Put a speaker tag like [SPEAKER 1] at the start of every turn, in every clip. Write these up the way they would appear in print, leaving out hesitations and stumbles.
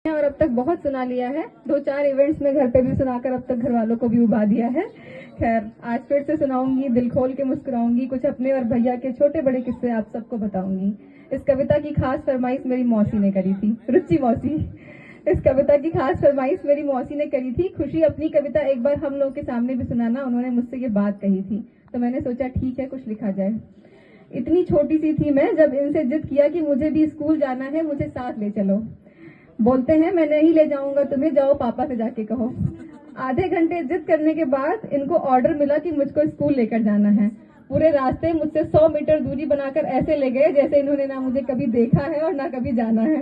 [SPEAKER 1] और अब तक बहुत सुना लिया है, 2-4 इवेंट्स में घर पे भी सुनाकर अब तक घर वालों को भी उबा दिया है। खैर, आज फिर से सुनाऊंगी, दिल खोल के मुस्कुराऊंगी, कुछ अपने और भैया के छोटे बड़े किस्से आप सबको बताऊंगी। इस कविता की खास फरमाइश मेरी मौसी ने करी थी, रुचि मौसी। इस कविता की खास फरमाइश मेरी मौसी ने करी थी। खुशी अपनी कविता एक बार हम लोग के सामने भी सुनाना, उन्होंने मुझसे ये बात कही थी, तो मैंने सोचा ठीक है कुछ लिखा जाए। इतनी छोटी सी थी मैं जब इनसे जिद किया कि मुझे भी स्कूल जाना है, मुझे साथ ले चलो। बोलते हैं मैं नहीं ले जाऊंगा तुम्हें, जाओ पापा से जाके कहो। आधे घंटे जिद करने के बाद इनको ऑर्डर मिला कि मुझको स्कूल लेकर जाना है। पूरे रास्ते मुझसे 100 मीटर दूरी बनाकर ऐसे ले गए जैसे इन्होंने ना मुझे कभी देखा है और ना कभी जाना है।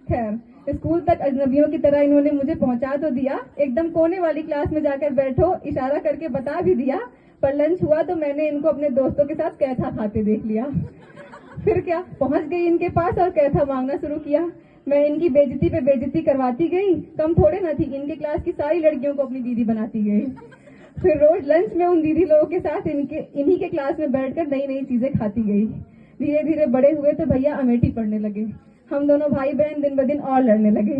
[SPEAKER 1] खैर, स्कूल तक अजनबियों की तरह इन्होंने मुझे पहुंचा तो दिया, एकदम कोने वाली क्लास में जाकर बैठो इशारा करके बता भी दिया, पर लंच हुआ तो मैंने इनको अपने दोस्तों के साथ कैथा खाते देख लिया। फिर क्या, पहुंच गई इनके पास और कैथा मांगना शुरू किया। मैं इनकी बेइज्जती पे बेइज्जती करवाती गई, कम थोड़े ना थी, इनके क्लास की सारी लड़कियों को अपनी दीदी बनाती गई। फिर रोज लंच में उन दीदी लोगों के साथ इन्हीं के क्लास में बैठकर नई नई चीजें खाती गई। धीरे धीरे बड़े हुए तो भैया अमेठी पढ़ने लगे। हम दोनों भाई बहन दिन ब दिन और लड़ने लगे।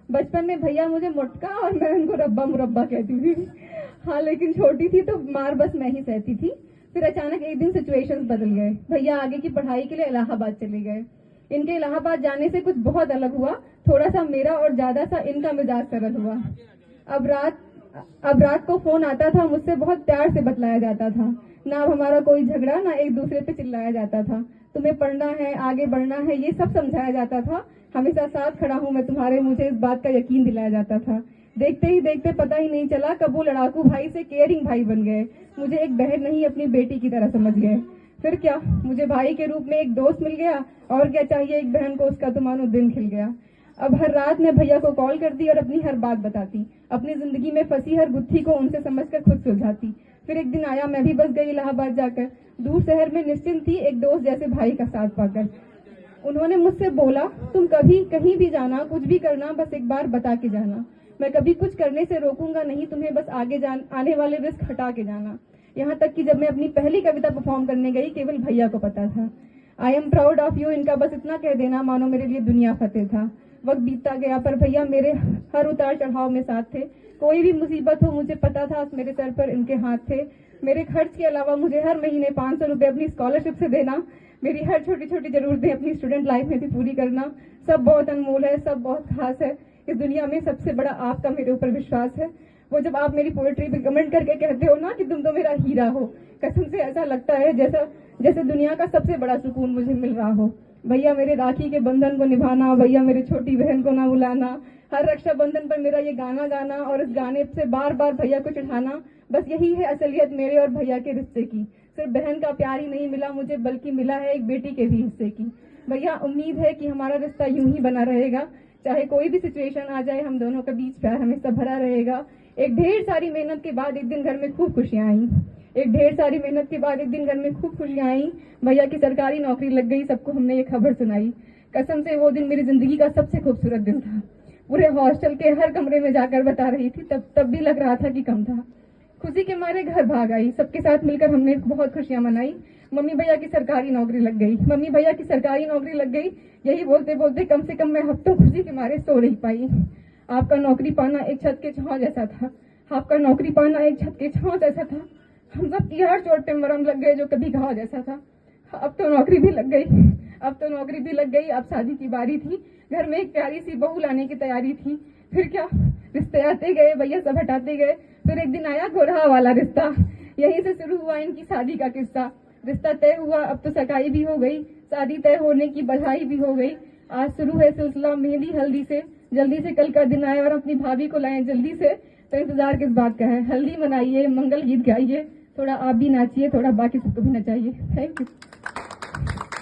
[SPEAKER 1] बचपन में भैया मुझे मुटका और मैं उनको रब्बा मुरब्बा कहती थी। हाँ, लेकिन छोटी थी तो मार बस मैं ही सहती थी। फिर अचानक एक दिन सिचुएशंस बदल गए। भैया आगे की पढ़ाई के लिए इलाहाबाद चले गए। इनके इलाहाबाद जाने से कुछ बहुत अलग हुआ, थोड़ा सा मेरा और ज्यादा सा इनका मिजाज सरल हुआ। अब रात को फोन आता था, मुझसे बहुत प्यार से बतलाया जाता था, ना अब हमारा कोई झगड़ा, ना एक दूसरे पे चिल्लाया जाता था। तुम्हें पढ़ना है, आगे बढ़ना है, ये सब समझाया जाता था। हमेशा साथ खड़ा हूं मैं तुम्हारे, मुझे इस बात का यकीन दिलाया जाता था। देखते ही देखते पता ही नहीं चला कब वो लड़ाकू भाई से केयरिंग भाई बन गए। मुझे एक बहन नहीं अपनी बेटी की तरह समझ गए। फिर क्या, मुझे भाई के रूप में एक दोस्त मिल गया, और क्या चाहिए एक बहन को, उसका तो मानो दिन खिल गया। अब हर रात मैं भैया को कॉल करती और अपनी हर बात बताती, अपनी जिंदगी में फंसी हर गुत्थी को उनसे समझकर खुद सुलझाती। फिर एक दिन आया, मैं भी बस गई इलाहाबाद जाकर, दूर शहर में निश्चिंत थी एक दोस्त जैसे भाई का साथ पाकर। उन्होंने मुझसे बोला, तुम कभी कहीं भी जाना, कुछ भी करना, बस एक बार बता के जाना। मैं कभी कुछ करने से रोकूंगा नहीं तुम्हें, बस आने वाले रिस्क हटा के जाना। यहाँ तक कि जब मैं अपनी पहली कविता परफॉर्म करने गई, केवल भैया को पता था। I am proud of you, इनका बस इतना कह देना मानो मेरे लिए दुनिया फतेह था। वक्त बीतता गया पर भैया मेरे हर उतार चढ़ाव में साथ थे। कोई भी मुसीबत हो मुझे पता था मेरे सर पर इनके हाथ थे। मेरे खर्च के अलावा मुझे हर महीने 500 रुपए अपनी स्कॉलरशिप से देना, मेरी हर छोटी छोटी जरूरतें अपनी स्टूडेंट लाइफ में भी पूरी करना। सब बहुत अनमोल है, सब बहुत खास है। इस दुनिया में सबसे बड़ा आपका मेरे ऊपर विश्वास है। वो जब आप मेरी पोएट्री पे कमेंट करके कहते हो ना कि तुम तो मेरा हीरा हो, कसम से ऐसा लगता है जैसे दुनिया का सबसे बड़ा सुकून मुझे मिल रहा हो। भैया मेरे राखी के बंधन को निभाना, भैया मेरी छोटी बहन को ना बुलाना, हर रक्षाबंधन पर मेरा ये गाना गाना और इस गाने से बार बार भैया को चिढ़ाना, बस यही है असलियत मेरे और भैया के रिश्ते की। सिर्फ बहन का प्यार ही नहीं मिला मुझे, बल्कि मिला है एक बेटी के भी हिस्से की। भैया उम्मीद है कि हमारा रिश्ता यूं ही बना रहेगा, चाहे कोई भी सिचुएशन आ जाए, हम दोनों के बीच प्यार हमेशा भरा रहेगा। एक ढेर सारी मेहनत के बाद एक दिन घर में खूब खुशियां आई। एक ढेर सारी मेहनत के बाद एक दिन घर में खूब खुशियां आई। भैया की सरकारी नौकरी लग गई, सबको हमने ये खबर सुनाई। कसम से वो दिन मेरी जिंदगी का सबसे खूबसूरत दिन था। पूरे हॉस्टल के हर कमरे में जाकर बता रही थी, तब भी लग रहा था कि कम था। खुशी के मारे घर भाग आई, सबके साथ मिलकर हमने बहुत खुशियां मनाई। मम्मी भैया की सरकारी नौकरी लग गई, मम्मी भैया की सरकारी नौकरी लग गई, यही बोलते बोलते कम से कम मैं हफ्तों खुशी के मारे सो नहीं पाई। आपका नौकरी पाना एक छत के छांव जैसा था, आपका नौकरी पाना एक छत के छांव जैसा था। हम सब की हर चोट पे मरहम लग गए जो कभी घाव जैसा था। अब तो नौकरी भी लग गई, अब तो नौकरी भी लग गई, अब शादी की बारी थी। घर में एक प्यारी सी बहू लाने की तैयारी थी। फिर क्या, रिश्ते आते गए, भैया सब हटाते गए। फिर एक दिन आया गोरहा वाला रिश्ता, यहीं से शुरू हुआ इनकी शादी का किस्सा। रिश्ता तय हुआ, अब तो सगाई भी हो गई, शादी तय होने की बधाई भी हो गई। आज शुरू है सिलसिला मेहंदी हल्दी से, जल्दी से कल का दिन आए और अपनी भाभी को लाएं जल्दी से। तो इंतजार किस बात का है, हल्दी मनाइए, मंगल गीत गाइए, थोड़ा आप भी नाचिए, थोड़ा बाकी सबको भी नचाइए। Thank you.